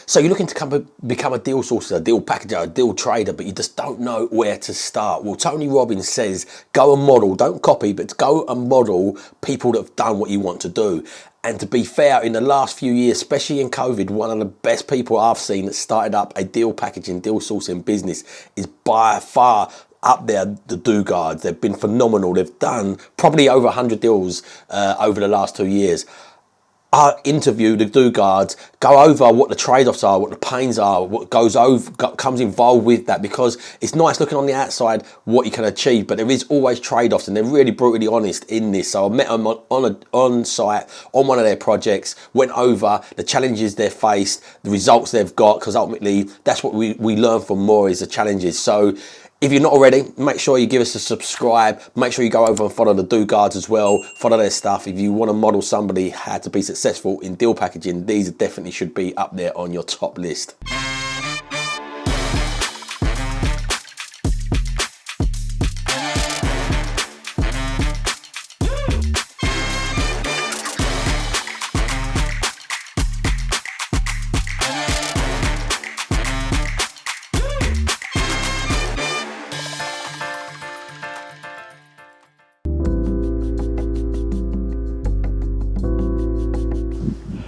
So you're looking to become a deal sourcer, a deal packager, a deal trader, but you just don't know where to start. Well, Tony Robbins says, go and model, don't copy, but go and model people that have done what you want to do. And to be fair, in the last few years, especially in COVID, one of the best people I've seen that started up a deal packaging, deal sourcing business is by far up there, the Dugards. They've been phenomenal. They've done probably over 100 deals over the last 2 years. I interview the Dugards, go over what the trade-offs are, what the pains are, what comes involved with that, because it's nice looking on the outside what you can achieve, but there is always trade-offs, and they're really brutally honest in this. So I met them on site on one of their projects, went over the challenges they've faced, the results they've got, because ultimately that's what we learn from more, is the challenges. So if you're not already, make sure you give us a subscribe. Make sure you go over and follow the Dugards as well. Follow their stuff. If you want to model somebody how to be successful in deal packaging, these definitely should be up there on your top list.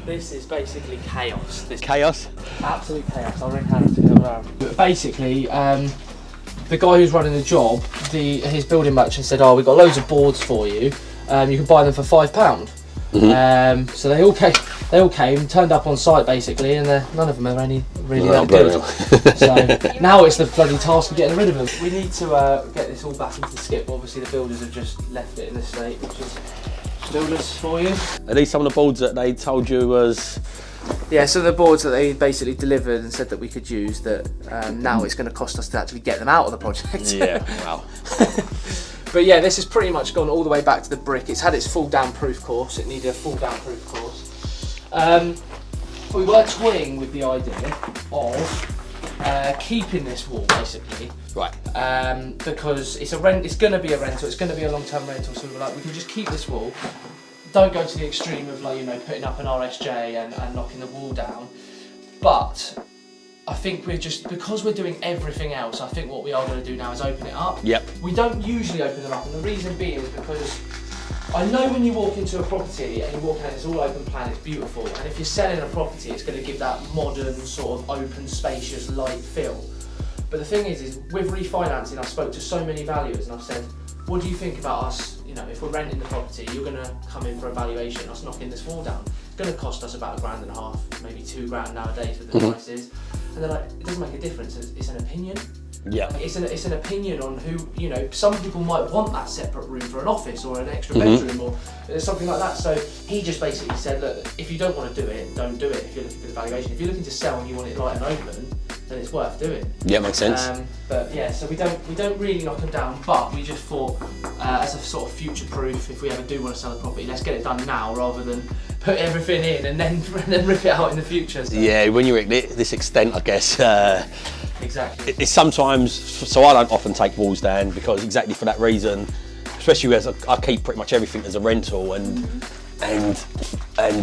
This is basically chaos. Chaos? Absolute chaos. I'll ring Hannah to come around. But basically, the guy who's running the job, his building merchant said, "Oh, we've got loads of boards for you. You can buy them for £5." So they all came, turned up on site basically, and none of them are any really that good. So now it's the bloody task of getting rid of them. We need to get this all back into the skip. Obviously, the builders have just left it in this state, which is stillness for you. Are these some of the boards that they told you was? Yeah, so the boards that they basically delivered and said that we could use, that now it's going to cost us to actually get them out of the project. Yeah, wow. But yeah, this has pretty much gone all the way back to the brick. It's had its full damp-proof course. It needed a full damp-proof course. We were toying with the idea of keeping this wall basically. Right. Because it's going to be a rental. It's going to be a long-term rental. So we were like, we can just keep this wall. Don't go to the extreme of, like, you know, putting up an RSJ and knocking the wall down. But I think because we're doing everything else, I think what we are going to do now is open it up. Yep. We don't usually open them up, and the reason being is because I know when you walk into a property and you walk in and it's all open plan, it's beautiful. And if you're selling a property, it's going to give that modern, sort of open, spacious, light feel. But the thing is with refinancing, I spoke to so many valuers and I've said, what do you think about us? You know, if we're renting the property, you're going to come in for a valuation, us knocking this wall down. It's going to cost us about £1.5 grand, maybe £2 grand nowadays with the prices. And they're like, it doesn't make a difference. It's an opinion. Yeah. It's an opinion on who, you know, some people might want that separate room for an office or an extra bedroom or something like that. So he just basically said, look, if you don't want to do it, don't do it if you're looking for the valuation. If you're looking to sell and you want it light and open, then it's worth doing. Yeah, makes sense. But yeah, so we don't really knock them down, but we just thought as a sort of future proof, if we ever do want to sell the property, let's get it done now rather than put everything in and then rip it out in the future. So. Yeah, when you're at this extent, I guess. Exactly. It's sometimes, so I don't often take walls down because exactly for that reason, especially as I keep pretty much everything as a rental, and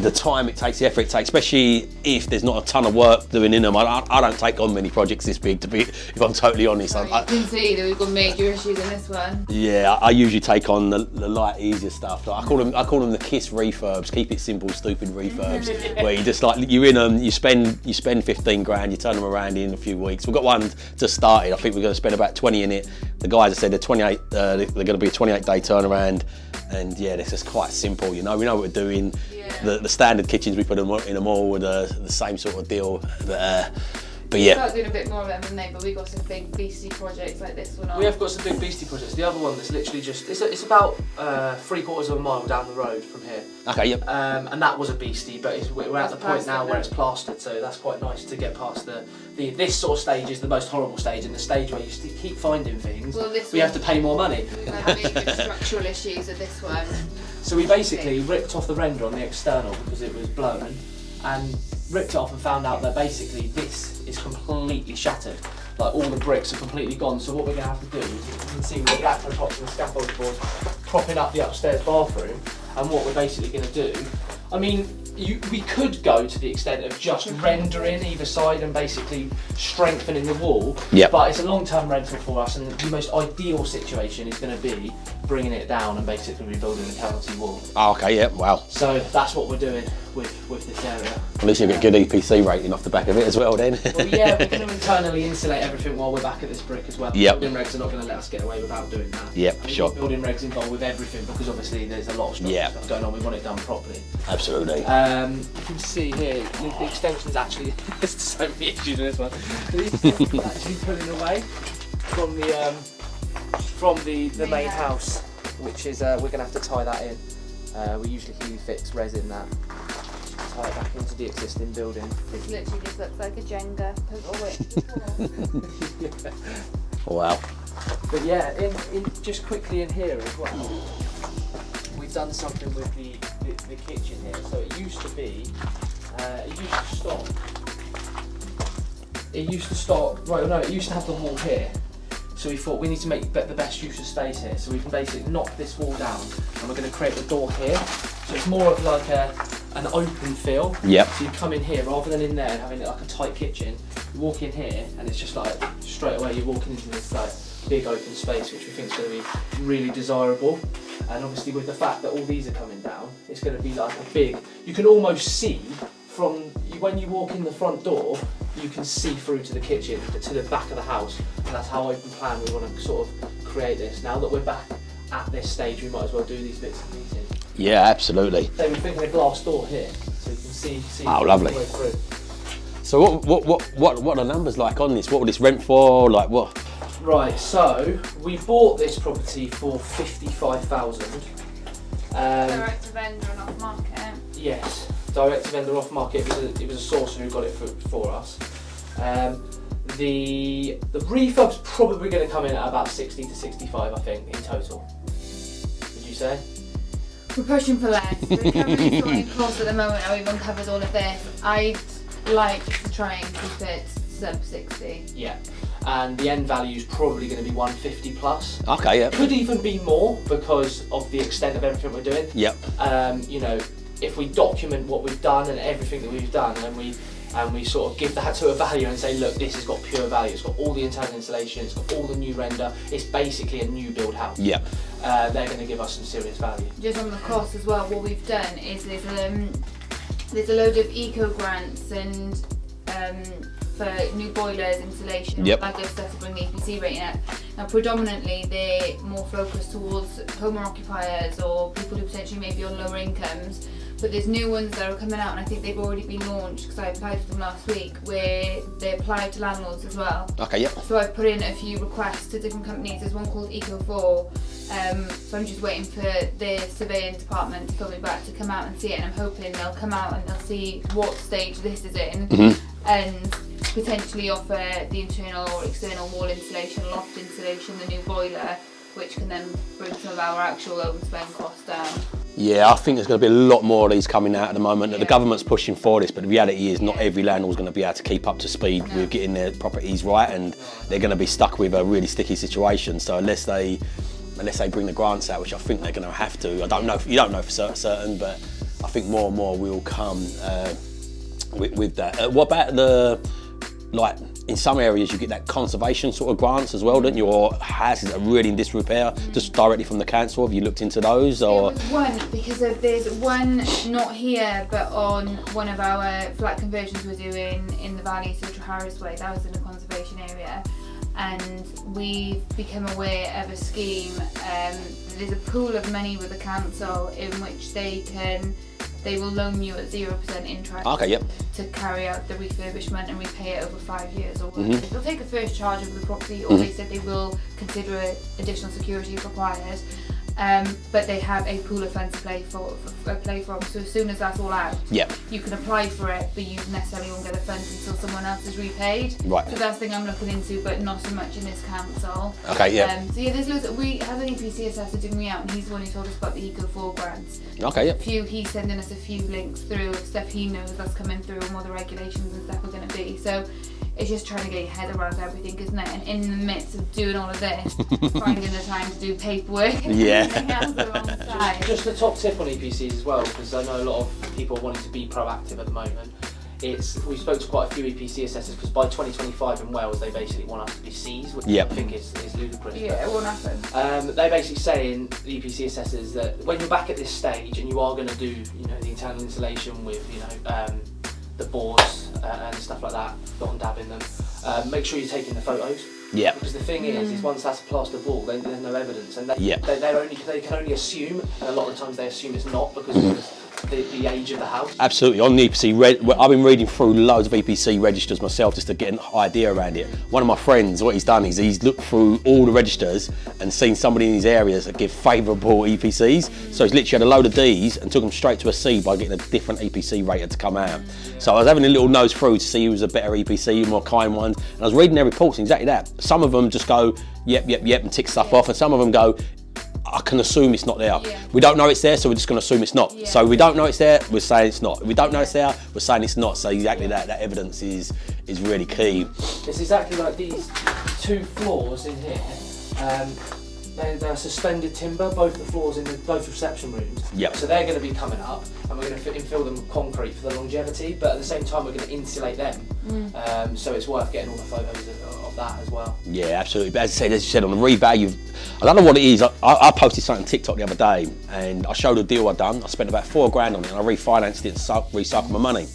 the time it takes, the effort it takes, especially if there's not a ton of work doing in them. I don't take on many projects this big, if I'm totally honest. You can see that we've got major issues in this one. Yeah, I usually take on the light, easier stuff. Like I call them the KISS refurbs, keep it simple, stupid refurbs, where you just like, you're in them, you spend 15 grand, you turn them around in a few weeks. We've got one just started. I think we're going to spend about 20 in it. The guys have said they're 28. They're going to be a 28-day turnaround. And yeah, it's just quite simple, you know. We know what we're doing. Yeah. The standard kitchens we put in a mall with the same sort of deal. But yeah. We start doing a bit more of M&A, but we've got some big beastie projects like this one. We have got some big beastie projects. The other one that's literally just, it's about 3/4 of a mile down the road from here. Okay, yep. And that was a beastie, but we're at the point now where it's plastered, so that's quite nice to get past this sort of stage is the most horrible stage, and the stage where you keep finding things. Well, we have to pay more money. We've had major structural issues with this one. So we basically ripped off the render on the external because it was blown, and ripped it off and found out that basically this is completely shattered. Like all the bricks are completely gone. So what we're going to have to do is, you can see we've got the props and the scaffold boards propping up the upstairs bathroom, and what we're basically going to do, I mean, we could go to the extent of just rendering either side and basically strengthening the wall. Yep. But it's a long-term rental for us, and the most ideal situation is going to be bringing it down and basically rebuilding the cavity wall. Oh, okay, yeah, wow. So that's what we're doing with this area. At least you get good EPC rating off the back of it as well then. Well, yeah, we're going to internally insulate everything while we're back at this brick as well. Yep. Building regs are not going to let us get away without doing that. Yep, I mean, sure. Building regs involved with everything because obviously there's a lot of stuff going on. We want it done properly. Absolutely. You can see here the extension's actually there's so many issues with this one. The extension's actually pulling away from the main house, which is we're going to have to tie that in. We usually fix resin that. Tie it back into the existing building. This literally just looks like a Jenga puzzle. Wow. But yeah, in just quickly in here as well, we've done something with the kitchen here. So it used to be, it used to have the wall here. So we thought we need to make the best use of space here. So we can basically knock this wall down, and we're going to create a door here. So it's more of like an open feel. Yep. So you come in here rather than in there and having like a tight kitchen. You walk in here, and it's just like straight away you're walking into this like big open space, which we think is going to be really desirable. And obviously with the fact that all these are coming down, it's going to be like a big. You can almost see from when you walk in the front door, you can see through to the kitchen, to the back of the house, and that's how open plan we want to sort of create this. Now that we're back at this stage, we might as well do these bits and pieces. Yeah, absolutely. So we're thinking a glass door here, so you can see oh, lovely. the way through. So what are the numbers like on this? What will this rent for? Like what? Right, so we bought this property for 55,000. Direct to vendor and off market. Yes, direct to vendor off market. It was a sourcer who got it for us. The refurb's probably going to come in at about 60 to 65, I think, in total. Would you say? We're pushing for less. We're currently sorting costs at the moment. Now we've uncovered all of this. I'd like to try and keep it sub 60. Yeah. And the end value is probably going to be 150 plus. Okay, yeah. Could even be more because of the extent of everything we're doing. Yep. You know, if we document what we've done and everything that we've done, and we sort of give that to a value and say, look, this has got pure value. It's got all the internal insulation. It's got all the new render. It's basically a new build house. Yep. They're going to give us some serious value. Just on the cost as well, what we've done is there's a load of eco grants and for new boilers, insulation, yep. all that good stuff to bring the EPC rating up. Now predominantly they're more focused towards home occupiers or people who potentially may be on lower incomes, but there's new ones that are coming out, and I think they've already been launched because I applied for them last week, where they apply to landlords as well. Okay, yep. So I've put in a few requests to different companies. There's one called Eco4, so I'm just waiting for the surveying department to call me back to come out and see it, and I'm hoping they'll come out and they'll see what stage this is in, and potentially offer the internal or external wall insulation, loft insulation, the new boiler, which can then bring some of our actual open spend costs down. Yeah, I think there's going to be a lot more of these coming out at the moment. Yeah. The government's pushing for this, but the reality is not every landlord's going to be able to keep up to speed with getting their properties right, and they're going to be stuck with a really sticky situation. So unless they bring the grants out, which I think they're going to have to, I don't know. You don't know for certain, but I think more and more will come with that. What about like in some areas you get that conservation sort of grants as well, don't you? Or houses that are really in disrepair, just directly from the council. Have you looked into those? Or there was one, because there's one not here, but on one of our flat conversions we're doing in the Valley, Central Harris Way. That was in a conservation area, and we've become aware of a scheme. There's a pool of money with the council in which they will loan you at 0% interest. Okay, yep. To carry out the refurbishment and repay it over 5 years. Or they'll take a first charge of the property, or they said they will consider additional security if required. But they have a pool of funds to play from. So as soon as that's all out, you can apply for it, but you necessarily won't get the funds until someone else is repaid. Right. So that's the thing I'm looking into, but not so much in this council. Okay, yeah. So yeah, there's loads. We have an EPC assessor doing me out, and he's the one who told us about the Eco4 grants. Okay, yeah. He's sending us a few links through of stuff he knows that's coming through and what the regulations and stuff are going to be. So it's just trying to get your head around everything, isn't it? And in the midst of doing all of this, finding the time to do paperwork and everything else alongside. Just a top tip on EPCs as well, because I know a lot of people wanting to be proactive at the moment. We spoke to quite a few EPC assessors, because by 2025 in Wales they basically want us to be Cs, which I think is ludicrous. Yeah, it won't happen. They're basically saying, the EPC assessors, that when you're back at this stage and you are going to do, you know, the internal insulation with, you know, the boards and stuff like that, not on dabbing them, make sure you're taking the photos. Yeah. Because the thing is once that's a plaster wall, then there's no evidence, and they can only assume, and a lot of the times they assume it's not because of the age of the house. Absolutely. On the EPC, I've been reading through loads of EPC registers myself just to get an idea around it. One of my friends, what he's done is he's looked through all the registers and seen somebody in his areas that give favourable EPCs. So he's literally had a load of Ds and took them straight to a C by getting a different EPC rater to come out. So I was having a little nose through to see who was a better EPC, more kind ones, and I was reading their reports and exactly that. Some of them just go, yep, and tick stuff off, and some of them go, I can assume it's not there. Yeah. We don't know it's there, so we're just going to assume it's not. Yeah. So we don't know it's there, we're saying it's not. We don't know it's there, we're saying it's not. So exactly that evidence is really key. It's exactly like these two floors in here. They're suspended timber, both the floors in both reception rooms. Yep. So they're going to be coming up, and we're going to infill them with concrete for the longevity, but at the same time we're going to insulate them. So it's worth getting all the photos of that as well. Yeah, absolutely. But as you said, on the revalue, I don't know what it is. I posted something on TikTok the other day, and I showed a deal I'd done. I spent about £4 grand on it, and I refinanced it and recycled my money.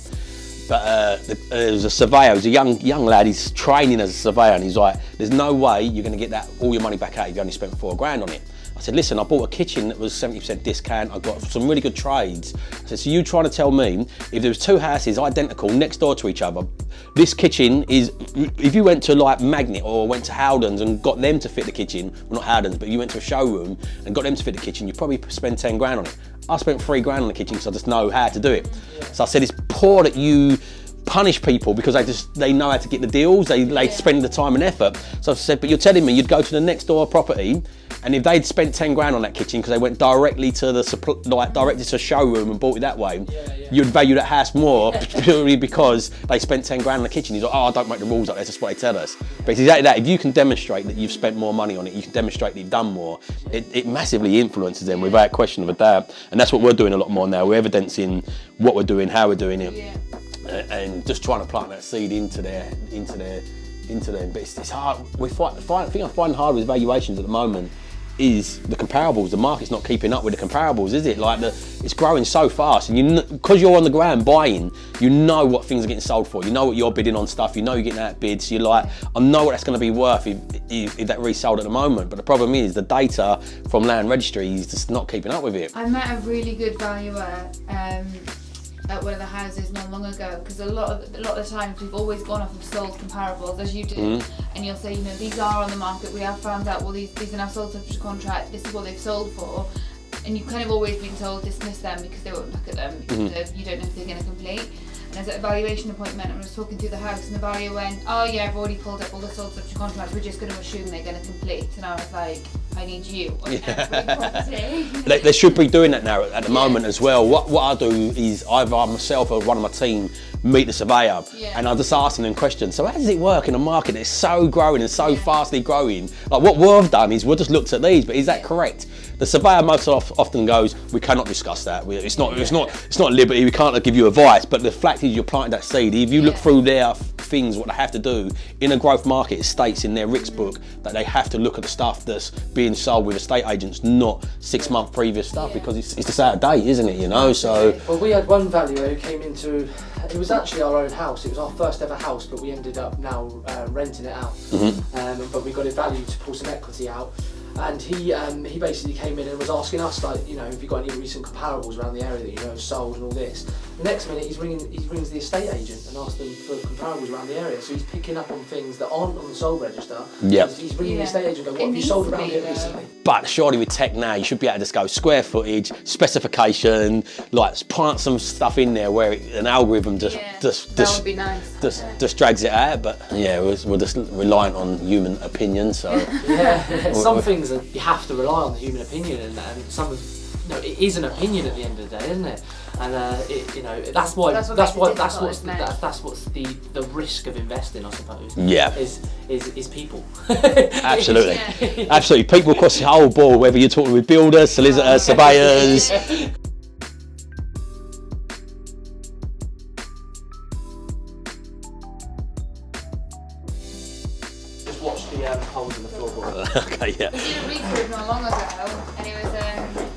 But there was a surveyor, he was a young lad, he's training as a surveyor, and he's like, there's no way you're going to get all your money back out if you only spent £4 grand on it. I said, listen, I bought a kitchen that was 70% discount, I got some really good trades. I said, so you trying to tell me, if there was two houses identical next door to each other, this kitchen is, if you went to like Magnet or went to Howden's and got them to fit the kitchen, well not Howden's, but you went to a showroom and got them to fit the kitchen, you probably spend 10 grand on it. I spent £3 grand on the kitchen because I just know how to do it. Yeah. So I said, it's poor that you punish people because they know how to get the deals, they spend the time and effort. So I said, but you're telling me you'd go to the next door property, and if they'd spent 10 grand on that kitchen because they went directly to directly to a showroom and bought it that way, you'd value that house more purely because they spent 10 grand on the kitchen. He's like, oh, I don't make the rules up, that's just what they tell us. But it's exactly that. If you can demonstrate that you've spent more money on it, you can demonstrate that you've done more, it massively influences them without question of a doubt. And that's what we're doing a lot more now. We're evidencing what we're doing, how we're doing it. Yeah. And just trying to plant that seed into them. But it's hard. The thing I find hard with valuations at the moment is the comparables. The market's not keeping up with the comparables, is it? Like it's growing so fast, and because you're on the ground buying, you know what things are getting sold for. You know what you're bidding on stuff. You know you're getting outbid. So you're like, I know what that's going to be worth if that resold at the moment. But the problem is the data from Land Registry is just not keeping up with it. I met a really good valuer at one of the houses not long ago, because a lot of the times we've always gone off of sold comparables, as you do, and you'll say, you know, these are on the market, we have found out, well, these are now sold subject to contract, this is what they've sold for, and you've kind of always been told dismiss them because they won't look at them, because you don't know if they're going to complete. And I was at a valuation appointment and I was talking through the house, and the valuer went, oh yeah, I've already pulled up all the sold subject to contracts, we're just going to assume they're going to complete. And I was like, I need you on every property. They should be doing that now at the moment as well. What I do is either myself or one of my team meet the surveyor, and I just ask them questions. So how does it work in a market that's so growing and so fastly growing? Like what we've done is we've just looked at these, but is that correct? The surveyor most often goes, we cannot discuss that. It's not liberty. We can't give you advice. But the fact is, you're planting that seed. If you look through their things, what they have to do in a growth market, it states in their RICS book that they have to look at the stuff that's being sold with estate agents, not 6 month previous stuff, because it's just out of date, isn't it? You know. So well, we had one valuer who came into. It was actually our own house. It was our first ever house, but we ended up now renting it out. But we got it valued to pull some equity out. And he basically came in and was asking us, like, you know, have you got any recent comparables around the area that you know have sold and all this. The next minute he rings the estate agent and asks them for comparables around the area. So he's picking up on things that aren't on the sold register. He's ringing the estate agent and going, what have you sold around here recently? But surely with tech now, you should be able to just go square footage, specification, like plant some stuff in there where an algorithm just that would be nice. just drags it out. But yeah, we're just reliant on human opinion. So some things that you have to rely on the human opinion, and some of, you know, it is an opinion at the end of the day, isn't it? And that's what's the risk of investing, I suppose. Yeah. Is people. Absolutely. Absolutely. People across the whole board, whether you're talking with builders, solicitors, surveyors. Just watch the holes in the floorboard. Okay, yeah. We did a refurb not long ago, and it was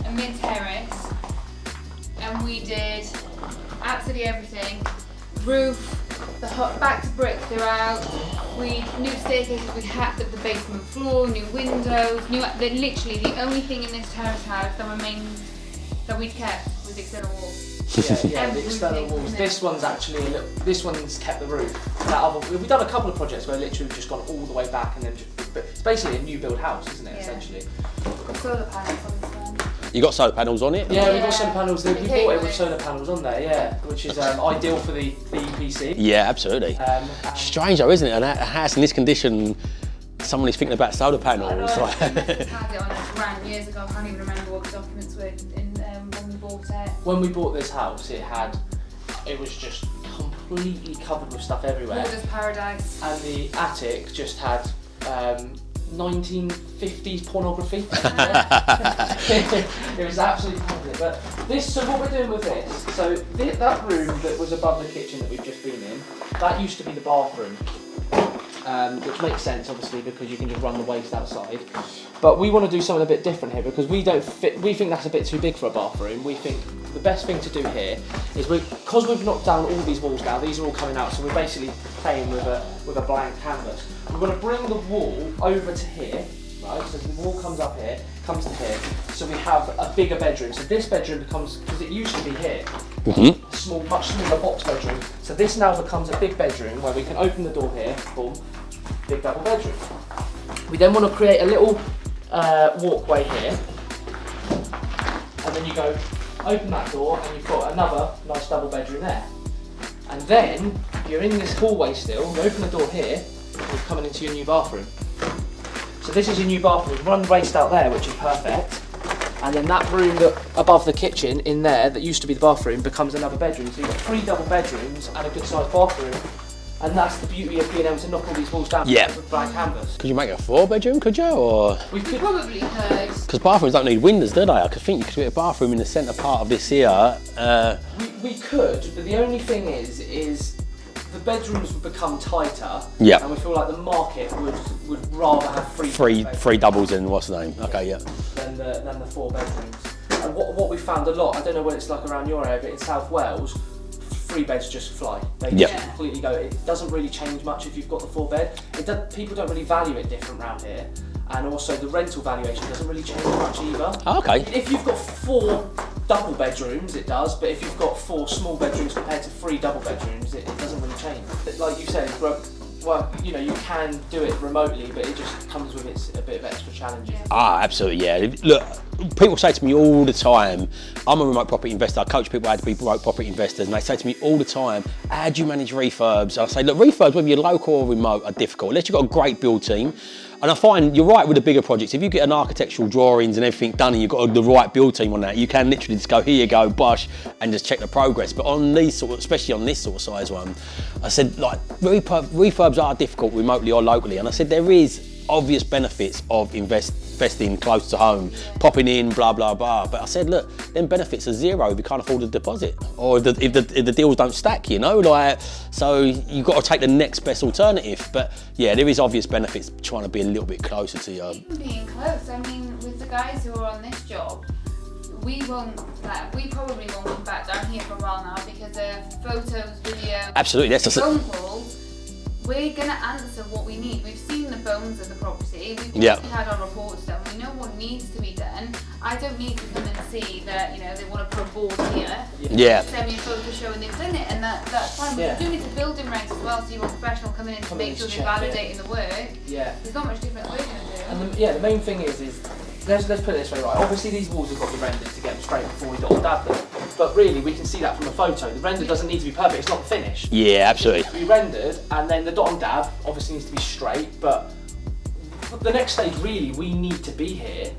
a mid-terrace, and we did absolutely everything. Roof, the back to brick throughout. New staircases, we hacked up the basement floor, new windows, literally the only thing in this terrace house that we'd kept was the external walls. Yeah, the external walls. This one's kept the roof. We've done a couple of projects where literally we've just gone all the way back and then it's basically a new build house, isn't it, essentially? Got solar panels on this one. You got solar panels on it? Yeah, we've got solar panels. We bought it with solar panels on there, yeah, which is ideal for the EPC. Yeah, absolutely. Strange though, isn't it? A house in this condition, someone is thinking about solar panels. I had it on a grant years ago. I can't even remember what the documents were when we bought it. When we bought this house, it was just completely covered with stuff everywhere. Hoarder's paradise. And the attic just had 1950s pornography. It was absolutely covered. But so what we're doing with this, so that room that was above the kitchen that we've just been in, that used to be the bathroom. Which makes sense, obviously, because you can just run the waste outside. But we want to do something a bit different here because we think that's a bit too big for a bathroom. We think the best thing to do here is because we've knocked down all these walls now, these are all coming out, so we're basically playing with a blank canvas. We're going to bring the wall over to here, right? So the wall comes up here, comes to here, so we have a bigger bedroom. So this bedroom becomes, because it used to be here, much smaller box bedroom. So this now becomes a big bedroom where we can open the door here, boom, big double bedroom. We then want to create a little walkway here, and then you go open that door and you've got another nice double bedroom there. And then you're in this hallway still, you open the door here, you're coming into your new bathroom. So this is your new bathroom, run waste out there, which is perfect. And then that room that above the kitchen in there that used to be the bathroom becomes another bedroom. So you've got 3 double bedrooms and a good sized bathroom. And that's the beauty of being able to knock all these walls down with blank canvas. Could you make a 4-bedroom, could you? Or We probably could. because bathrooms don't need windows, do they? I could think you could get a bathroom in the centre part of this here. We could, but the only thing is the bedrooms would become tighter. Yeah. And we feel like the market would rather have three doubles in, what's the name? Okay, yeah. Than the 4 bedrooms. And what we found a lot, I don't know what it's like around your area, but in South Wales, 3 beds just fly. They just completely go. It doesn't really change much if you've got the 4 bed. People don't really value it different around here. And also the rental valuation doesn't really change much either. Okay. If you've got 4 double bedrooms, it does, but if you've got 4 small bedrooms compared to 3 double bedrooms, it doesn't really change. Like you said, well, you can do it remotely, but it just comes with a bit of extra challenges. Absolutely, yeah. Look, people say to me all the time, I'm a remote property investor, I coach people how to be remote property investors, and they say to me all the time, how do you manage refurbs? I say, look, refurbs, whether you're local or remote, are difficult, unless you've got a great build team. And I find you're right with the bigger projects. If you get an architectural drawings and everything done and you've got the right build team on that, you can literally just go, here you go, bosh, and just check the progress. But on these especially on this sort of size one, I said, like, refurbs are difficult remotely or locally. And I said, there is obvious benefits of investing close to home, popping in, blah, blah, blah. But I said, look, then benefits are zero if you can't afford a deposit or if the deals don't stack, so you've got to take the next best alternative. But yeah, there is obvious benefits trying to be a little bit closer to you. Being close, I mean, with the guys who are on this job, we probably won't come back down here for a while now because of photos, video, Absolutely, that's just phone calls. We're going to answer what we need. We've seen the bones of the property. We've had our reports done. We know what needs to be done. I don't need to come and see that, they want to put a board here. Yeah. Send me a photo showing they've done it, and that's fine. But you do need to build in regs as well, so you've got a professional coming in to make sure they're validating the work. Yeah. There's not much different we're going to do. And the main thing is let's put it this way, right? Obviously these walls have got the render to get them straight before we dot and dab them. But really, we can see that from a photo. The render doesn't need to be perfect, it's not finished. Yeah, absolutely. It needs to be rendered, and then the dot and dab obviously needs to be straight, but the next stage really, we need to be here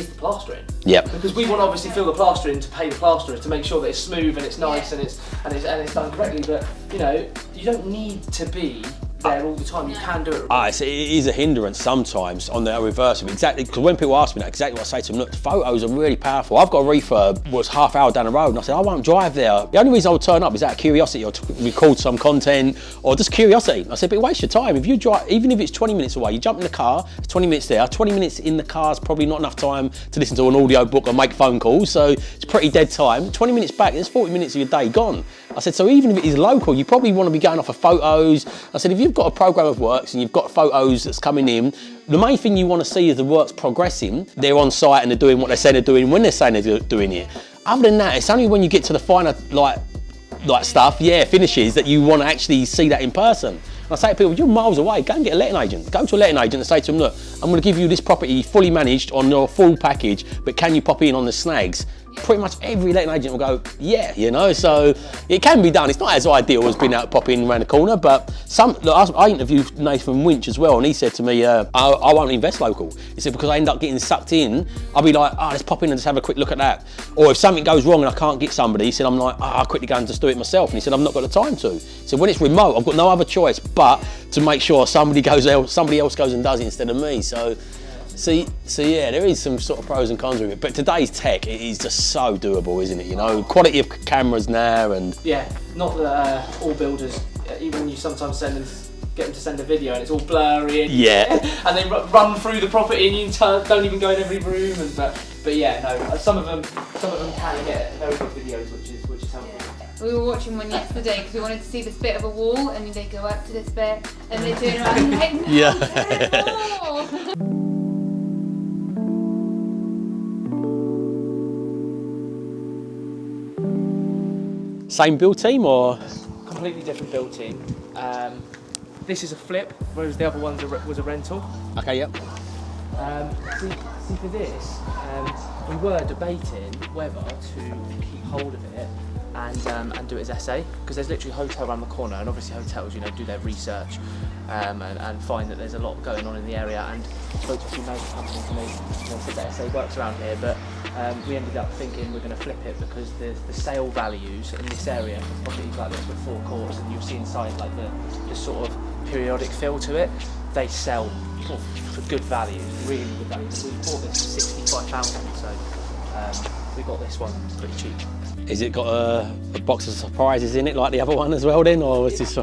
is the plastering. Yep. Because we want to obviously fill the plastering to pay the plasterer to make sure that it's smooth and it's nice and it's done correctly. But you know, you don't need to be there all the time. You can do it. It is a hindrance sometimes on the reverse of it. Exactly, because when people ask me that, exactly what I say to them, look, the photos are really powerful. I've got a refurb, was half hour down the road, and I said, I won't drive there. The only reason I would turn up is out of curiosity or to record some content or just curiosity. I said, but waste your time. If you drive, even if it's 20 minutes away, you jump in the car, it's 20 minutes there. 20 minutes in the car is probably not enough time to listen to an audio book or make phone calls, so it's pretty dead time. 20 minutes back, there's 40 minutes of your day gone. I said, so even if it is local, you probably want to be going off of photos. I said, if you've got a program of works and you've got photos that's coming in, the main thing you want to see is the work's progressing. They're on site and they're doing what they say they're doing when they're saying they're doing it. Other than that, it's only when you get to the finer like stuff, finishes, that you want to actually see that in person. And I say to people, you're miles away, go and get a letting agent. Go to a letting agent and say to them, look, I'm going to give you this property fully managed on your full package, but can you pop in on the snags? Pretty much every letting agent will go, yeah, you know, so it can be done. It's not as ideal as being able to pop in around the corner, but I interviewed Nathan Winch as well, and he said to me, I won't invest local. He said, because I end up getting sucked in, I'll be like, let's pop in and just have a quick look at that. Or if something goes wrong and I can't get somebody, he said, I'm like, I'll quickly go and just do it myself. And he said, I've not got the time to. He said, when it's remote, I've got no other choice but to make sure somebody else goes and does it instead of me. So yeah, there is some sort of pros and cons with it, but today's tech, it is just so doable, isn't it? You know, quality of cameras now, and not that all builders, even you sometimes get them to send a video and it's all blurry and and they run through the property and you don't even go in every room, and but yeah, no, some of them can get very good videos, which is helpful. We were watching one yesterday because we wanted to see this bit of a wall, and they go up to this bit and they turn around and like, no, terrible. Same build team or? Completely different build team. This is a flip, whereas the other one was a rental. Okay, yep. See for this, we were debating whether to keep hold of it and do it as SA, because there's literally a hotel around the corner, and obviously hotels, you know, do their research and find that there's a lot going on in the area. And spoke to a few management companies and they said that SA works around here, but we ended up thinking we're going to flip it because the sale values in this area for properties like this with 4 courts, and you'll see inside like the sort of periodic feel to it, they sell for good value, really good value. We bought this for 65,000, so we got this one pretty cheap. Has it got a box of surprises in it like the other one as well then, or was this?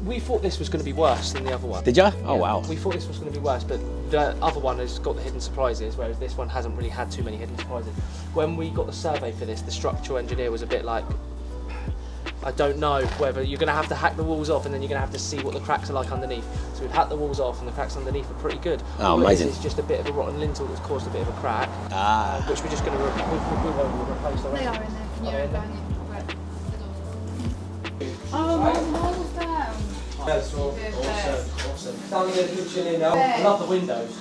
We thought this was going to be worse than the other one. Did you? Oh wow. We thought this was going to be worse, but the other one has got the hidden surprises, whereas this one hasn't really had too many hidden surprises. When we got the survey for this, the structural engineer was a bit like, I don't know whether you're going to have to hack the walls off and then you're going to have to see what the cracks are like underneath. So we've hacked the walls off and the cracks underneath are pretty good. Oh, amazing. It's just a bit of a rotten lintel that's caused a bit of a crack, which we're just going to replace. They are in there. Can you bang it? Oh, the walls down. That's awesome. Down in the kitchen now. I love the windows.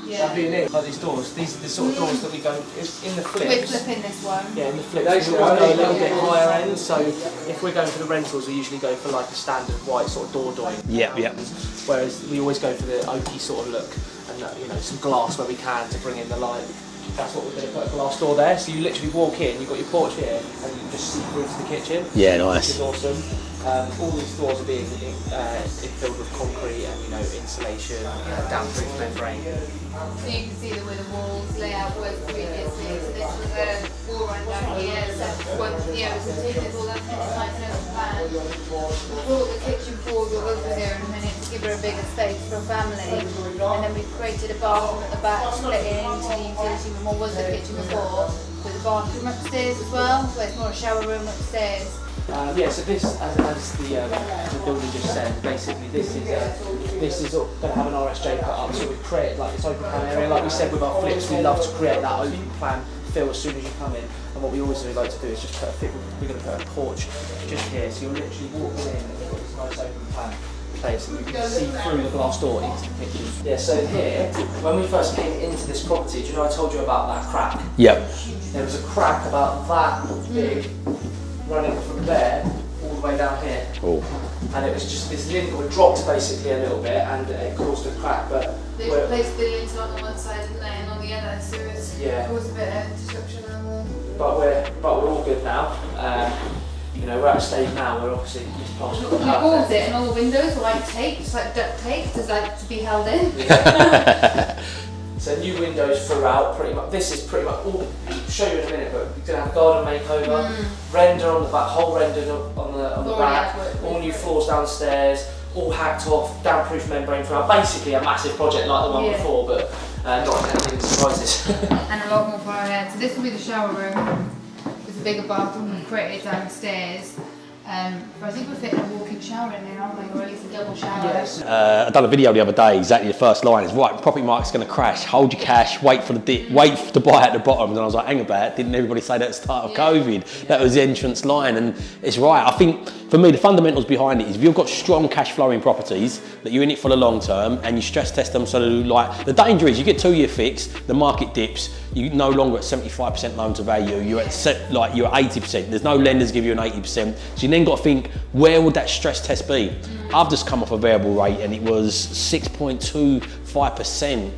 That being it, like these doors, these are the sort of doors that we go in the flips. We're flipping this one. Yeah, in the flips we always go a little bit higher end. So if we're going for the rentals, we usually go for like a standard white sort of door joint. Yep. Whereas we always go for the oaky sort of look, and you know, some glass where we can to bring in the light. That's what we're going to put a glass door there. So you literally walk in, you've got your porch here, and you can just see through to the kitchen. Yeah, nice. Which is awesome. All these doors are being filled with concrete and, you know, insulation, damp-proof membrane. So you can see where the walls layout was previously. So this was a wall run down here, so one here was a tin, all that nice and open plan. We brought the kitchen forward, we'll go through here in a minute to give her a bigger space for a family. And then we've created a bathroom at the back, split it into the utility room, or was the kitchen before, with a bathroom upstairs as well, so it's more a shower room upstairs. So this, as the builder just said, basically this is going to have an RSJ put up, so we've created like this open plan area. Like we said with our flips, we love to create that open plan feel as soon as you come in. And what we always like to do is just put we're going to put a porch just here, so you're literally walking in and you've got this nice open plan place, and you can see through the glass door into the kitchen. Yeah, so here, when we first came into this property, do you know I told you about that crack? Yep. There was a crack about that big, running from there all the way down here. Oh. and it was just this lintel dropped basically a little bit, and it caused a crack. But they replaced the lintel on the one side, didn't they, and on the other, so it's caused a bit of disruption on the. But we're all good now. You know, we're at a stage now where obviously it's plastered. We bought it, and all the windows were like taped, just like duct taped, just like to be held in. So new windows throughout, pretty much. This is pretty much all. I'll show you in a minute, but we're gonna have a garden makeover, render on the back, whole rendered on the back, all new floors downstairs, all hacked off, damp-proof membrane throughout. Basically a massive project like the one before, but not anything surprises. And a lot more far ahead. So this will be the shower room. There's a bigger bathroom we've created downstairs. But I think we're fitting a walk-in shower in there, aren't we? Or at least a double shower. Yes. I done a video the other day, exactly the first line is, right, property market's going to crash, hold your cash, wait for the dip, wait to buy at the bottom. And I was like, hang about, didn't everybody say that at the start of COVID? That was the entrance line, and it's right. I think, for me, the fundamentals behind it is if you've got strong cash flowing properties, that you're in it for the long term, and you stress test them so that, like, the danger is you get 2 year fix, the market dips, you're no longer at 75% loan to value, you're at you're at 80%. There's no lenders give you an 80%. So you then got to think, where would that stress test be? I've just come off a variable rate and it was 6.25%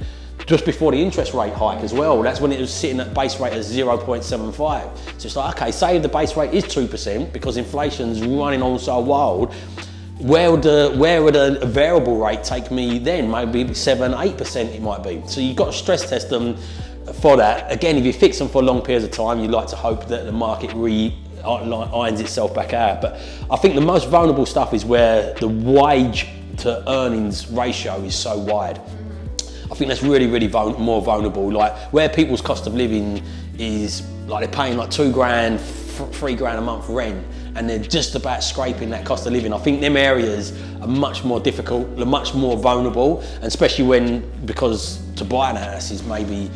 just before the interest rate hike as well. That's when it was sitting at base rate at 0.75. So it's like, okay, say the base rate is 2% because inflation's running on so wild. Where would a variable rate take me then? Maybe 7, 8% it might be. So you've got to stress test them for that. Again, if you fix them for long periods of time, you'd like to hope that the market irons itself back out. But I think the most vulnerable stuff is where the wage to earnings ratio is so wide. I think that's really, really more vulnerable. Like where people's cost of living is like they're paying like $2,000, $3,000 a month rent, and they're just about scraping that cost of living. I think them areas are much more difficult, they're much more vulnerable, and especially because to buy an house is maybe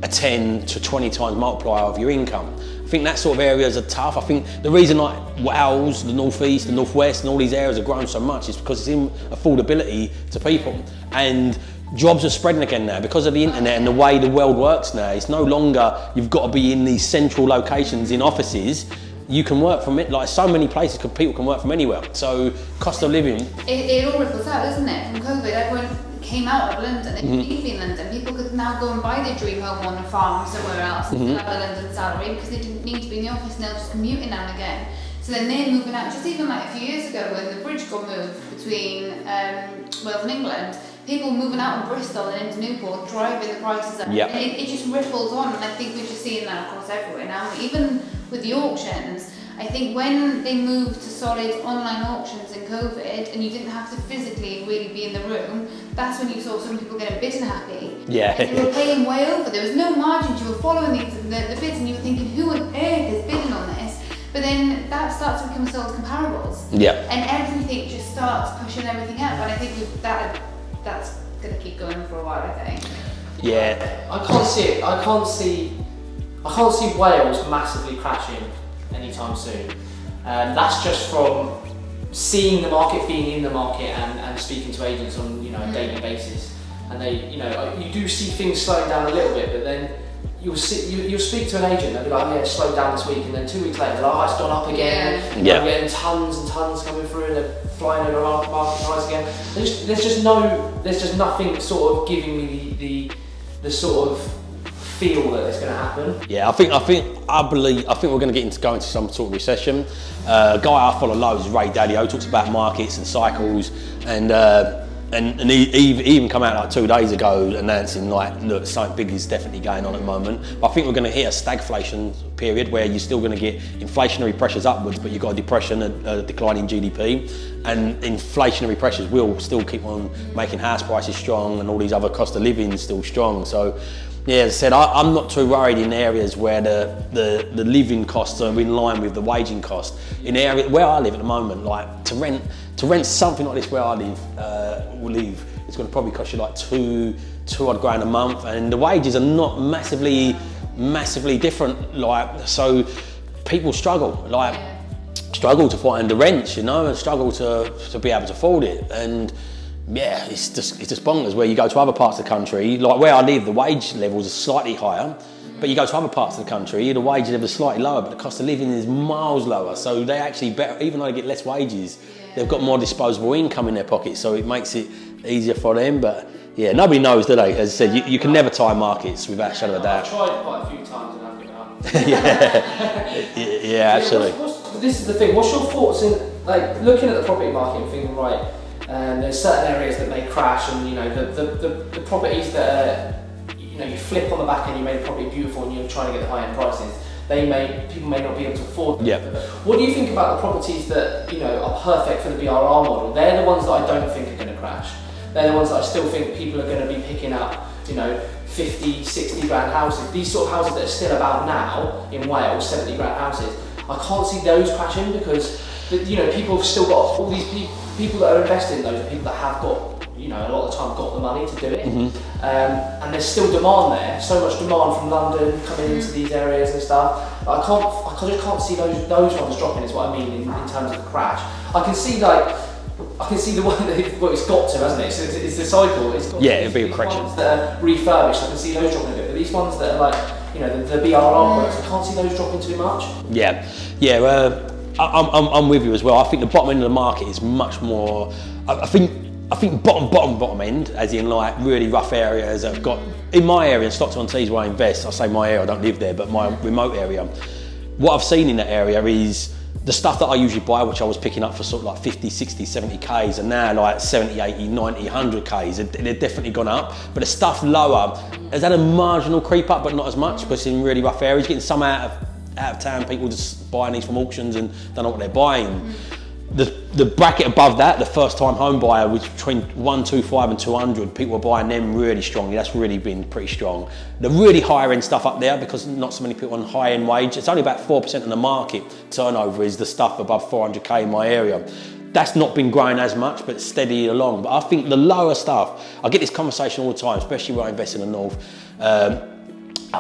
a 10 to 20 times multiplier of your income. I think that sort of areas are tough. I think the reason like Wales, the North East, the North West, and all these areas have grown so much is because it's in affordability to people. And jobs are spreading again now because of the internet and the way the world works now. It's no longer you've got to be in these central locations in offices. You can work from it, like so many places, people can work from anywhere. So cost of living. It all ripples out, doesn't it? From COVID, everyone came out of London, they didn't live in London. People could now go and buy their dream home on a farm somewhere else and have a London salary because they didn't need to be in the office and they'll just commute in now and again. So then they're moving out, just even like a few years ago when the bridge got moved between Wales and England, people moving out of Bristol and into Newport, driving the prices up. Yep. It just ripples on, and I think we're just seeing that across everywhere now. Even with the auctions, I think when they moved to solid online auctions in COVID and you didn't have to physically really be in the room, that's when you saw some people getting bid and happy. Yeah. And they were paying way over. There was no margins. You were following the bids and you were thinking, who on earth is bidding on this? But then that starts to become sold comparables. Yeah. And everything just starts pushing everything up. And I think that's going to keep going for a while, I think. Yeah. I can't see it. I can't see Wales massively crashing anytime soon. That's just from seeing the market, being in the market, and speaking to agents on a daily basis. And they, you do see things slowing down a little bit, but then you'll speak to an agent, they'll be like, yeah, it slowed down this week, and then 2 weeks later, they're like, oh, it's gone up again. Yeah. We're getting tons and tons coming through, and they're flying over market price again. There's just nothing sort of giving me the sort of feel that it's going to happen. Yeah, I think we're going to go into some sort of recession. A guy I follow loads is Ray Dalio, talks about markets and cycles, and he even come out like 2 days ago announcing like, look, something big is definitely going on at the moment. But I think we're going to hit a stagflation period where you're still going to get inflationary pressures upwards, but you've got a depression, a decline in GDP, and inflationary pressures will still keep on making house prices strong and all these other cost of living still strong. So yeah, as I said, I'm not too worried in areas where the living costs are in line with the waging cost. In areas where I live at the moment, like to rent something like this where I live, it's going to probably cost you like two odd grand a month, and the wages are not massively different. Like, so people struggle to find the rents, and struggle to be able to afford it. And yeah, it's just bonkers. Where you go to other parts of the country, like where I live, the wage levels are slightly higher, but you go to other parts of the country, the wage level is slightly lower, but the cost of living is miles lower. So they actually better, even though they get less wages, they've got more disposable income in their pocket, so it makes it easier for them. But yeah, nobody knows, do they? As I said, you can never time markets without a shadow of a doubt. I've tried quite a few times and I've given up. Yeah, absolutely. This is the thing. What's your thoughts in like looking at the property market and thinking, right? There's certain areas that may crash, and you know the properties that are, you know, you flip on the back end, you made the property beautiful, and you're trying to get the high end prices. People may not be able to afford them. Yeah. What do you think about the properties that, you know, are perfect for the BRR model? They're the ones that I don't think are going to crash. They're the ones that I still think people are going to be picking up, you know, 50, 60 grand houses. These sort of houses that are still about now in Wales, 70 grand houses. I can't see those crashing because, you know, people have still got all these people that are investing in those are people that have got, you know, a lot of the time got the money to do it. And there's still demand there, so much demand from London coming into these areas and stuff. I just can't see those ones dropping, is what I mean in terms of the crash. I can see the one that well, it's got to, hasn't it? It's the cycle. It's got it'd be a correction. Ones that are refurbished, I can see those dropping a bit, but these ones that are like, you know, the BRR products, I can't see those dropping too much. I'm with you as well. I think the bottom end of the market is much more. I think bottom end, as in like really rough areas that have got, in my area, in Stockton-on-Tees where I invest, I say my area, I don't live there, but my remote area, what I've seen in that area is the stuff that I usually buy, which I was picking up for sort of like 50, 60, 70 Ks, and now like 70, 80, 90, 100 Ks, they've definitely gone up. But the stuff lower has had a marginal creep up, but not as much, because in really rough areas, getting some out of town, people just buying these from auctions and don't know what they're buying. The bracket above that, the first time home buyer, was between 125 and 200. People were buying them really strongly. That's really been pretty strong. The really higher end stuff up there, because not so many people on high end wage, it's only about 4% of the market turnover is the stuff above 400k in my area. That's not been growing as much, but steady along. But I think the lower stuff, I get this conversation all the time, especially where I invest in the north.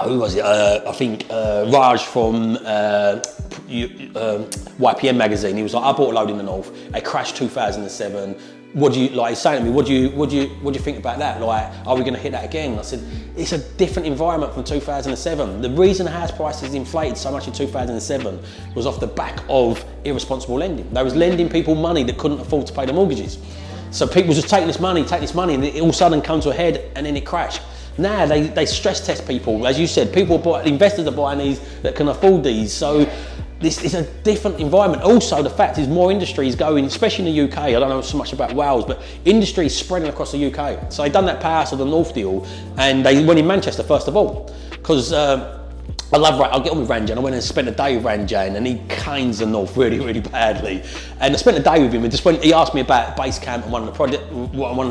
Who was it? I think Raj from YPM magazine. He was like, I bought a load in the north. It crashed 2007. What do you like? He's saying to me, what do you think about that? Like, are we going to hit that again? I said, it's a different environment from 2007. The reason house prices inflated so much in 2007 was off the back of irresponsible lending. They was lending people money that couldn't afford to pay the mortgages. So people were just taking this money, and it all of a sudden come to a head, and then it crashed. Now they stress test people, as you said. Investors are buying these that can afford these. So this is a different environment. Also, the fact is more industry is going, especially in the UK. I don't know so much about Wales, but industry is spreading across the UK. So they've done that Powerhouse of the North deal, and they went in Manchester first of all, because I'll get on with Ranjan. I went and spent a day with Ranjan, and he canes the north really, really badly. And I spent a day with him, and he asked me about Basecamp and one of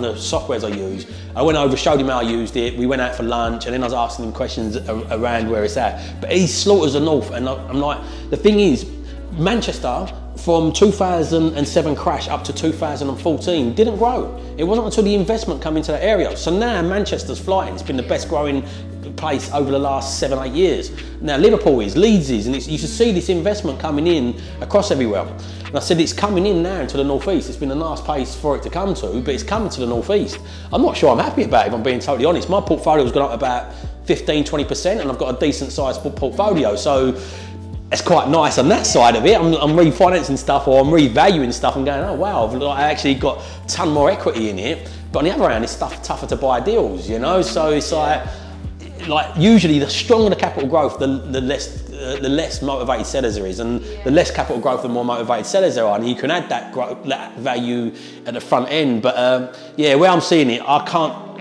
the softwares I use. I went over, showed him how I used it. We went out for lunch, and then I was asking him questions around where it's at. But he slaughters the north, and I'm like, the thing is, Manchester, from 2007 crash up to 2014 didn't grow. It wasn't until the investment came into that area. So now Manchester's flying. It's been the best growing place over the last 7-8 years. Now Liverpool is, Leeds is, and you should see this investment coming in across everywhere. And I said it's coming in now into the northeast. It's been a nice place for it to come to, but it's coming to the northeast. I'm not sure I'm happy about it, if I'm being totally honest. My portfolio's gone up about 15-20%, and I've got a decent sized portfolio, so it's quite nice on that side of it. I'm refinancing stuff, or I'm revaluing stuff and going, oh wow, I actually got a ton more equity in it. But on the other hand, it's tougher to buy deals, you know? So it's like usually the stronger the capital growth, the less motivated sellers there is, and the less capital growth, the more motivated sellers there are, and you can add that value at the front end. But where I'm seeing it,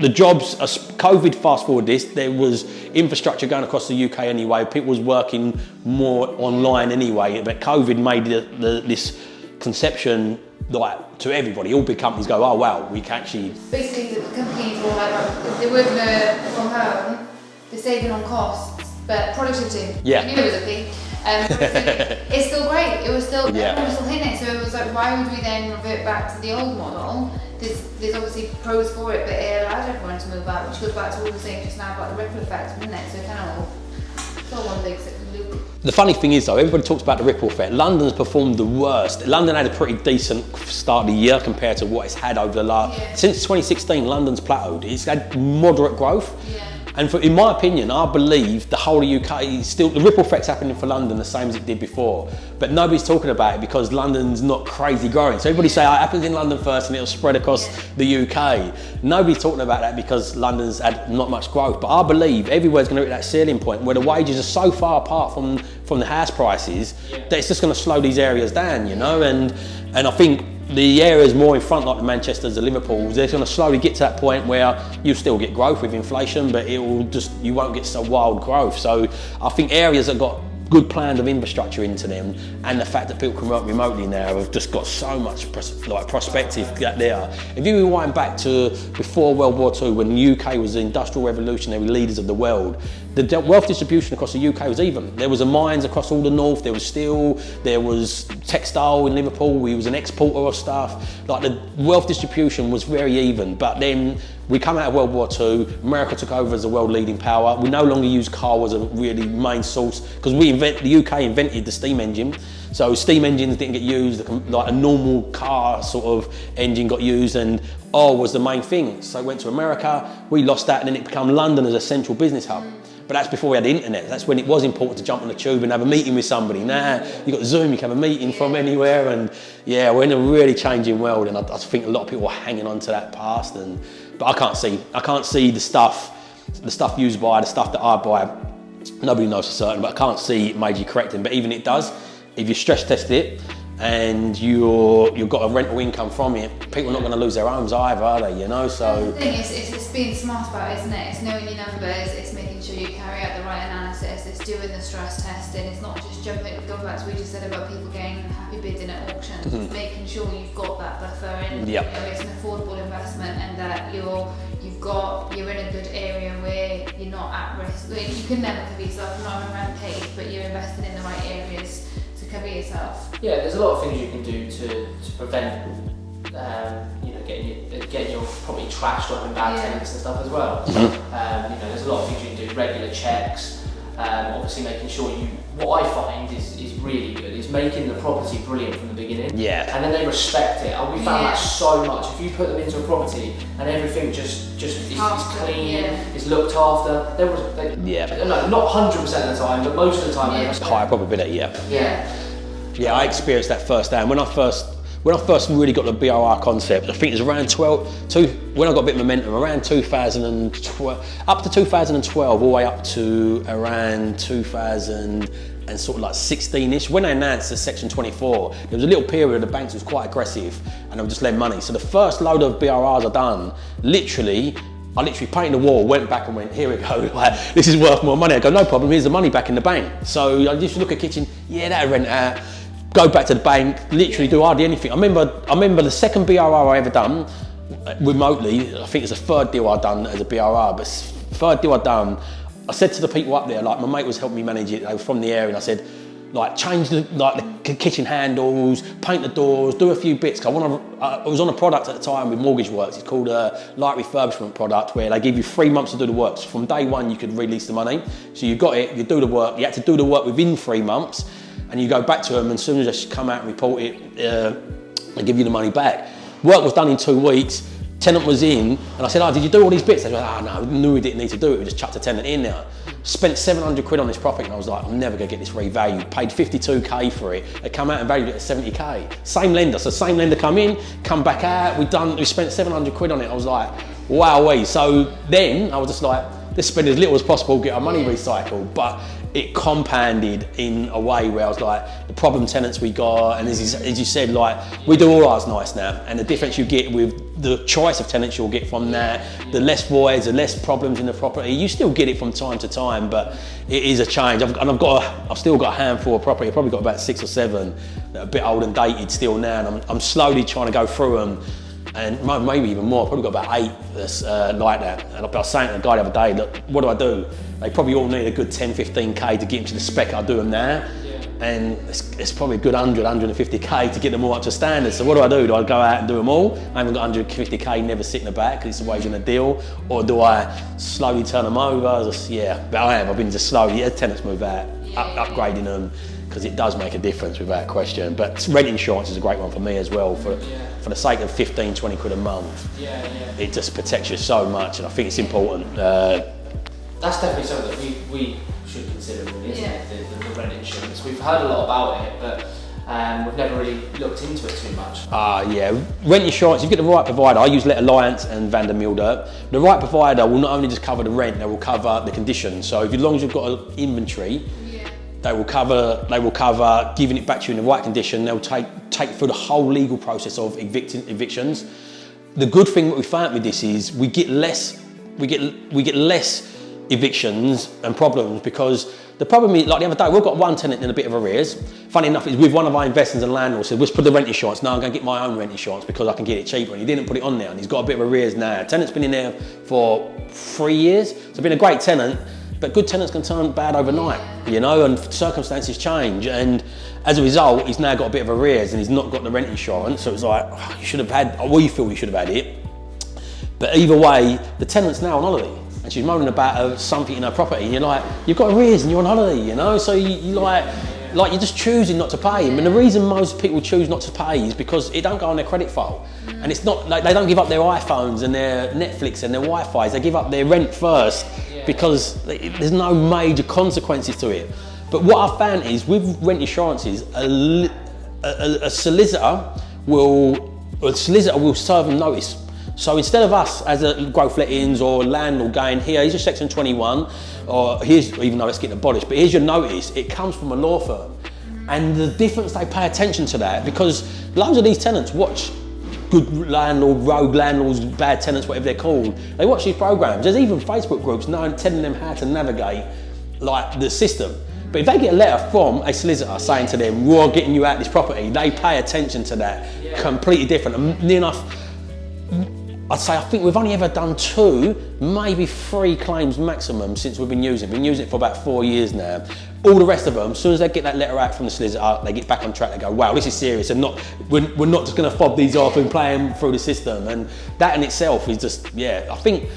the jobs, COVID fast forward this, there was infrastructure going across the UK anyway, people was working more online anyway, but COVID made this conception like to everybody. All big companies go, oh wow, we can actually... Basically the companies all like, they're working from home, they're saving on costs, but productivity, I knew it was a thing. It's still great, everyone was still hitting it, so it was like, why would we then revert back to the old model? There's obviously pros for it, but it allowed everyone to move out, which goes back to what we were saying just now about the ripple effect, isn't it? So it kind of it's all one big loop. The funny thing is though, everybody talks about the ripple effect. London's performed the worst. London had a pretty decent start of the year compared to what it's had over the last... Since 2016, London's plateaued. It's had moderate growth. And in my opinion, I believe the whole of UK is still, the ripple effect's happening for London the same as it did before, but nobody's talking about it because London's not crazy growing. So everybody say, oh, it happens in London first and it'll spread across the UK. Nobody's talking about that because London's had not much growth, but I believe everywhere's going to hit that ceiling point where the wages are so far apart from the house prices that it's just going to slow these areas down, you know, and I think the areas more in front, like the Manchesters, the Liverpools, they're going to slowly get to that point where you still get growth with inflation, but it will just, you won't get so wild growth. So I think areas that got good plans of infrastructure into them, and the fact that people can work remotely now have just got so much prospective there. If you rewind back to before World War II, when the UK was the industrial revolutionary leaders of the world, the wealth distribution across the UK was even. There was mines across all the north, there was steel, there was textile in Liverpool, we was an exporter of stuff. Like the wealth distribution was very even, but then we come out of World War II, America took over as a world leading power. We no longer use coal as a really main source, because the UK invented the steam engine. So steam engines didn't get used, like a normal car sort of engine got used, and oil was the main thing. So it went to America, we lost that, and then it became London as a central business hub. But that's before we had the internet. That's when it was important to jump on the tube and have a meeting with somebody. Now you got Zoom, you can have a meeting from anywhere, and yeah, we're in a really changing world, and I think a lot of people are hanging on to that past. But I can't see the stuff used by, the stuff that I buy. Nobody knows for certain, but I can't see it majorly correcting. But even it does, if you stress test it and you've got a rental income from it, people are not going to lose their homes either, are they? You know, so. The thing is, it's being smart about it, isn't it? It's knowing your numbers, it's making sure you carry out the right analysis, it's doing the stress testing, it's not just jumping, going back to what we just said about people getting happy bidding at auctions, it's making sure you've got that buffer and you know, it's an affordable investment, and that you're in a good area where you're not at risk. Like, you can never cover yourself, you're not on a rampage, but you're investing in the right areas to cover yourself. Yeah, there's a lot of things you can do to prevent you know, getting your property trashed or having bad tenants and stuff as well. You know, there's a lot of things you can do, regular checks, obviously making sure what I find is really good is making the property brilliant from the beginning. Yeah. And then they respect it. We found that so much. If you put them into a property and everything just is clean, is looked after, not 100% of the time, but most of the time they respect. Higher probability, Yeah, I experienced that firsthand. When I first really got the BRR concept, I think it was around when I got a bit of momentum, around 2012, up to 2012, all the way up to around 2000 and sort of like 16-ish. When I announced the Section 24, there was a little period where the banks was quite aggressive and they would just lend money. So the first load of BRRs I done, I literally painted the wall, went back and went, here we go, like, this is worth more money. I go, no problem, here's the money back in the bank. So I just look at kitchen, that'll rent out. Go back to the bank, literally do hardly anything. I remember the second BRR I ever done remotely, I think it's the third deal I'd done as a BRR, but third deal I'd done, I said to the people up there, like my mate was helping me manage it, they were from the area, and I said, like, change the kitchen handles, paint the doors, do a few bits. Cause I was on a product at the time with Mortgage Works. It's called a light refurbishment product, where they give you 3 months to do the work. So from day one, you could release the money. So you got it, you do the work. You had to do the work within 3 months, and you go back to them, and as soon as they come out and report it, they give you the money back. Work was done in 2 weeks. Tenant was in, and I said, did you do all these bits? They went, no, we knew we didn't need to do it. We just chucked the tenant in there. Spent 700 quid on this property, and I was like, I'm never gonna get this revalued. Paid 52k for it. They come out and valued it at 70k. Same lender, so same lender come in, come back out. We spent 700 quid on it. I was like, wowee. So then I was just like, let's spend as little as possible, get our money recycled. But it compounded in a way where I was like, the problem tenants we got, and as you said, like, we do all ours nice now, and the difference you get with the choice of tenants you'll get from that, the less voids, the less problems in the property, you still get it from time to time, but it is a change. I've still got a handful of property. I've probably got about 6 or 7 that are a bit old and dated still now, and I'm slowly trying to go through them, and maybe even more. I've probably got about 8 that's like that. And I was saying to the guy the other day, look, what do? They probably all need a good 10, 15k to get them to the spec I do them now. And it's probably a good 100, 150k to get them all up to standard. So what do? Do I go out and do them all? I haven't got 150k, never sit in the back because it's always in a deal. Or do I slowly turn them over? But I have. I've been just slowly, as tenants move out, upgrading them, because it does make a difference without question. But rent insurance is a great one for me as well, for the sake of 15, 20 quid a month. It just protects you so much, and I think it's important. that's definitely something that we should consider, really, isn't Yeah. it? The rent insurance. We've heard a lot about it, but we've never really looked into it too much. Yeah, rent insurance, if you get the right provider, I use Let Alliance and Van der Milder. The right provider will not only just cover the rent, they will cover the conditions. So as long as you've got an inventory, they will cover giving it back to you in the right condition. They'll take through the whole legal process of evictions. The good thing that we found with this is we get less evictions and problems, because the problem is, like the other day, we've got one tenant in a bit of arrears. Funny enough, it's with one of our investors and landlords said, let's put the rent insurance. No, I'm going to get my own rent insurance because I can get it cheaper. And he didn't put it on there, and he's got a bit of arrears now. Tenant's been in there for 3 years. So it's been a great tenant, but good tenants can turn bad overnight, you know, and circumstances change. And as a result, he's now got a bit of arrears and he's not got the rent insurance. So it's like, oh, you should have had, we feel you should have had it. But either way, the tenant's now on holiday and she's moaning about something in her property, and you're like, you've got arrears and you're on holiday, you know? So you're you're just choosing not to pay. And the reason most people choose not to pay is because it don't go on their credit file. And it's not like they don't give up their iPhones and their Netflix and their Wi-Fi. They give up their rent first because there's no major consequences to it. But what I've found is with rent insurances, a solicitor will serve them notice. So instead of us as a growth lettings or landlord going, here's your section 21, or even though it's getting abolished, but here's your notice, it comes from a law firm. And the difference, they pay attention to that, because loads of these tenants watch good landlord, rogue landlords, bad tenants, whatever they're called. They watch these programs. There's even Facebook groups telling them how to navigate like the system. But if they get a letter from a solicitor saying to them, we're getting you out of this property, they pay attention to that. Completely different. And near enough, I'd say I think we've only ever done 2, maybe 3 claims maximum since we've been using it. We've been using it for about 4 years now. All the rest of them, as soon as they get that letter out from the solicitor, they get back on track. They go, wow, this is serious, and we're not just going to fob these off and play them through the system. And that in itself is just, I think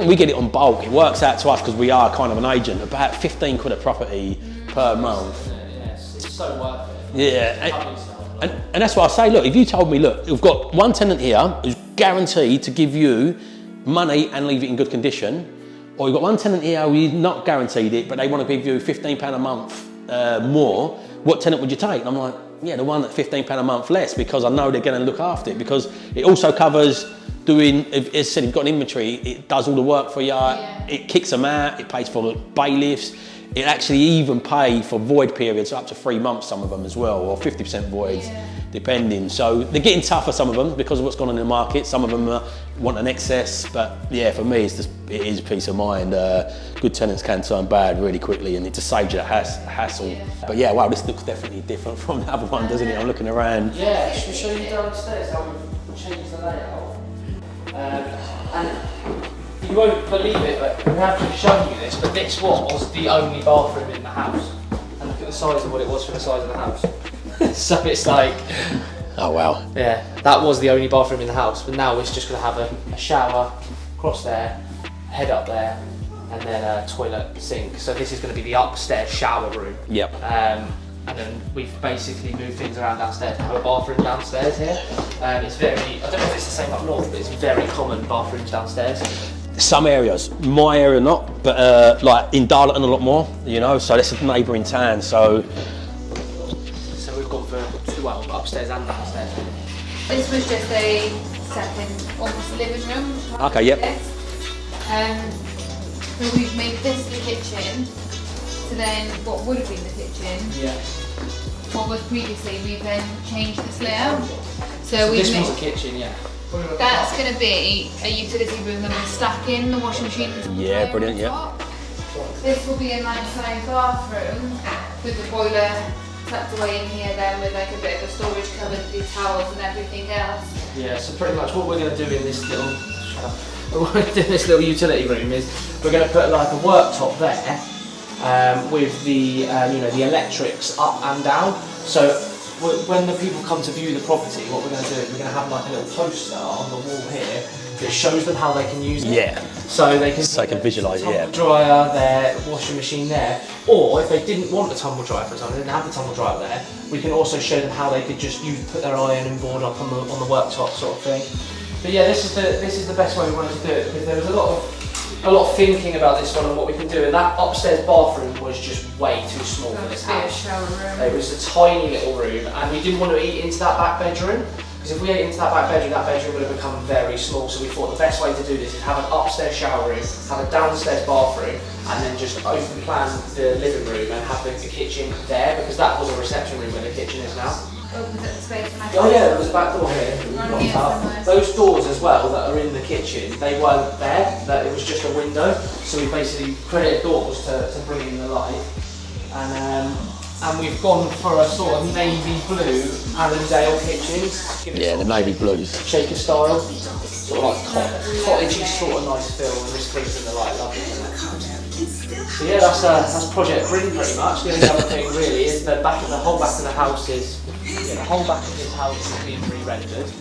we get it on bulk. It works out to us because we are kind of an agent, about 15 quid a property per month. It's so worth it. Yeah. And that's why I say, look, if you told me, look, we've got one tenant here who's guaranteed to give you money and leave it in good condition, or you've got one tenant here who's not guaranteed it, but they want to give you £15 a month more, what tenant would you take? And I'm like, yeah, the one that's £15 a month less, because I know they're going to look after it, because it also covers doing, as I said, you've got an inventory, it does all the work for you, it kicks them out, it pays for bailiffs. It actually even pay for void periods up to 3 months, some of them as well, or 50% voids, depending. So they're getting tougher, some of them, because of what's gone on in the market. Some of them want an excess, but yeah, for me, it is peace of mind. Good tenants can turn bad really quickly, and it just saves you the hassle. But yeah, wow, this looks definitely different from the other one, doesn't it? I'm looking around. Yeah, should we show you downstairs how we've changed the layout? And you won't believe it, but we have just shown you this, but this was the only bathroom in the house. And look at the size of what it was for the size of the house. So it's like... Oh wow. Yeah, that was the only bathroom in the house, but now it's just going to have a shower across there, head up there, and then a toilet sink. So this is going to be the upstairs shower room. Yep. And then we've basically moved things around downstairs to have a bathroom downstairs here. It's very, I don't know if it's the same up north, but it's very common bathrooms downstairs. Some areas, my area not, but like in Darlington a lot more, you know, so that's a neighbouring town, so we've gone for 2 upstairs and downstairs. This was just a second, almost living room. Okay, yep. So we've made this the kitchen, so then what would have been the kitchen, what was previously, we've then changed this layout. So this was a kitchen, That's going to be a utility room that we're stacking the washing machine. Yeah, brilliant, yeah. This will be a nice sized bathroom with the boiler tucked away in here then with like a bit of a storage cupboard for your towels and everything else. Yeah, so pretty much what we're going to do in this little utility room is we're going to put like a worktop there with the the electrics up and down. So when the people come to view the property, what we're going to do is we're going to have like a little poster on the wall here that shows them how they can use it. Yeah. So they can visualise, tumble dryer, their washing machine there. Or if they didn't want a tumble dryer, for example, they didn't have the tumble dryer there, we can also show them how they could just put their ironing board up on the worktop sort of thing. But yeah, this is the best way we wanted to do it, because there was a lot of a lot of thinking about this one and what we can do, and that upstairs bathroom was just way too small for this house. It was a tiny little room, and we didn't want to eat into that back bedroom, because if we ate into that bedroom would have become very small. So we thought the best way to do this is have an upstairs shower room, have a downstairs bathroom, and then just open plan the living room and have the kitchen there, because that was a reception room where the kitchen is now. Oh yeah, there was a back door here. Those doors as well that are in the kitchen, they weren't there, that it was just a window. So we basically created doors to bring in the light. And we've gone for a sort of navy blue Allendale kitchen. Yeah, the navy blues. Shaker style. Sort of like cottagey sort of nice feel, and this brings in the light, lovely, isn't it? So yeah, that's Project Green pretty much. The only other thing really is the whole back of the house is, the whole back of this house is being re-rendered.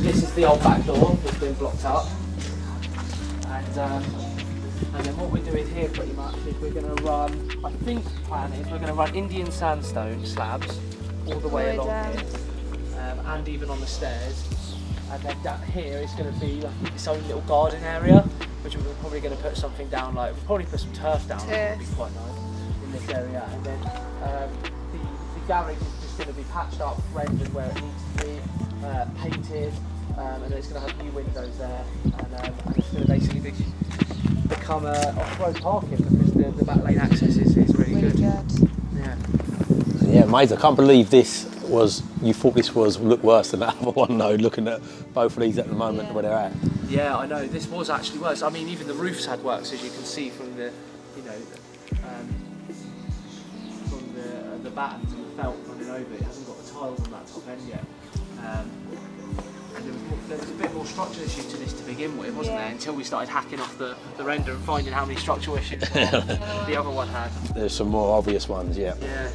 This is the old back door that's been blocked up. And then what we're doing here pretty much is we're going to run, I think the plan is we're going to run Indian sandstone slabs all the way along here, and even on the stairs. And then down here is going to be like its own little garden area, which we're probably going to put something down, like we'll probably put some turf down, which would be quite nice in this area. And then the garage is just going to be patched up, rendered where it needs to be, painted, and then it's going to have new windows there, and it's going to basically become off-road parking, because the back lane access is really good. Yeah, amazing. I can't believe this was, you thought this was look worse than that other one though, looking at both of these at the moment where they're at. Yeah, I know, this was actually worse. I mean, even the roofs had works, as you can see from the, from the battens and the felt running over. It hasn't got the tiles on that top end yet. And there was a bit more structural issues to this to begin with, wasn't there? Until we started hacking off the render and finding how many structural issues the other one had. There's some more obvious ones, yeah. Yeah.